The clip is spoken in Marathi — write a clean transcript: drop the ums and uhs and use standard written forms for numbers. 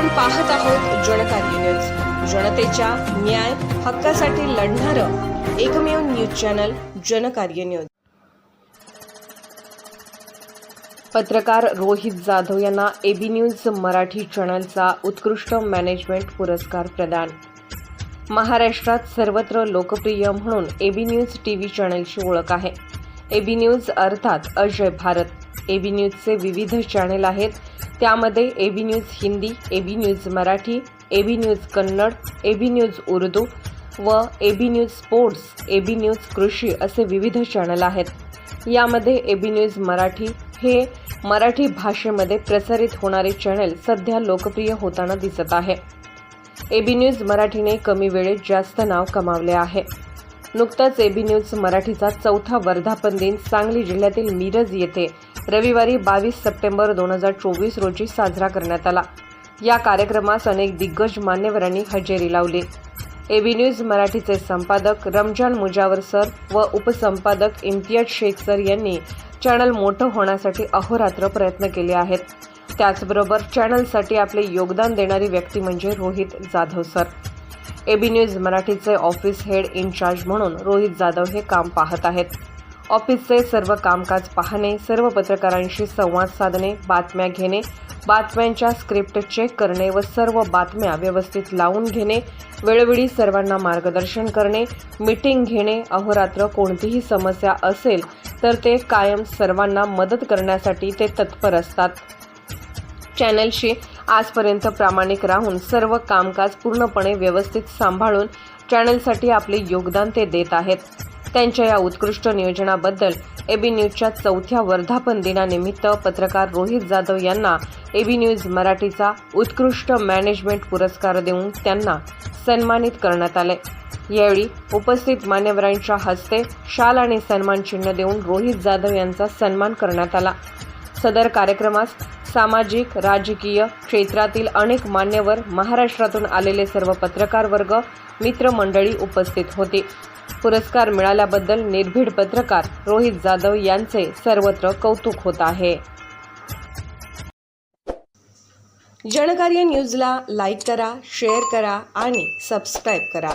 पाहत आहोत जनकार्य न्यूज, जनतेच्या न्याय हक्कासाठी लढणारं एकमेव न्यूज चॅनल जनकार्य न्यूज। पत्रकार रोहित जाधव यांना एबी न्यूज मराठी चॅनलचा उत्कृष्ट मॅनेजमेंट पुरस्कार प्रदान। महाराष्ट्रात सर्वत्र लोकप्रिय म्हणून एबी न्यूज टीव्ही चॅनलची ओळख आहे। एबी न्यूज अर्थात अजय भारत। एबी न्यूजचे विविध चॅनल आहेत, त्यामध्ये AB news Hindi, AB news Marathi, AB news Kannada, AB news Urdu व AB news sports, AB news Krishi असे विविध चॅनल आहेत। यामध्ये एबी न्यूज मराठी हे मराठी भाषेमध्ये प्रसारित होणारे चॅनल सध्या लोकप्रिय होताना दिसत आहे। एबी न्यूज मराठीने कमी वेळेत जास्त नाव कमावले आहे। नुकताच एबी न्यूज मराठीचा चौथा वर्धापन दिन सांगली जिल्ह्यातील मिरज येथे रविवारी 22 सप्टेंबर 2024 रोजी साजरा करण्यात आला। या कार्यक्रमास अनेक दिग्गज मान्यवरांनी हजेरी लावली। एबी न्यूज मराठीचे संपादक रमजान मुजावर सर व उपसंपादक इम्तियाज शेख सर यांनी चॅनल मोठं होण्यासाठी अहोरात्र प्रयत्न केले आहेत। त्याचबरोबर चॅनलसाठी आपले योगदान देणारी व्यक्ती म्हणजे Rohit Jadhav sir. AB news मराठीचे ऑफिस हेड इन्चार्ज म्हणून रोहित जाधव हे काम पाहत आहेत। ऑफिसचे सर्व कामकाज पाहणे, सर्व पत्रकारांशी संवाद साधणे, बातम्या घेणे, बातम्यांच्या स्क्रिप्ट चेक करणे व सर्व बातम्या व्यवस्थित लावून घेणे, वेळोवेळी सर्वांना मार्गदर्शन करणे, मीटिंग घेणे, अहोरात्र कोणतीही समस्या असेल तर ते कायम सर्वांना मदत करण्यासाठी ते तत्पर असतात। चॅनलशी आजपर्यंत प्रामाणिक राहून सर्व कामकाज पूर्णपणे व्यवस्थित सांभाळून चॅनलसाठी आपले योगदान ते देत आहेत। त्यांच्या या उत्कृष्ट नियोजनाबद्दल एबी न्यूजच्या चौथ्या वर्धापन दिनानिमित्त पत्रकार रोहित जाधव यांना एबी न्यूज मराठीचा उत्कृष्ट मॅनेजमेंट पुरस्कार देऊन त्यांना सन्मानित करण्यात आले। यावेळी उपस्थित मान्यवरांच्या हस्ते शाल आणि सन्मान चिन्ह देऊन रोहित जाधव यांचा सन्मान करण्यात आला। सदर कार्यक्रमास सामाजिक, राजकीय क्षेत्रातील अनेक मान्यवर, महाराष्ट्रातून आलेले सर्व पत्रकार वर्ग, मित्रमंडळी उपस्थित होते। पुरस्कार मिळाल्याबद्दल निर्भीड पत्रकार रोहित जाधव यांचे सर्वत्र कौतुक होत आहे। जनकार्य न्यूजला लाईक करा, शेअर करा आणि सबस्क्राईब करा।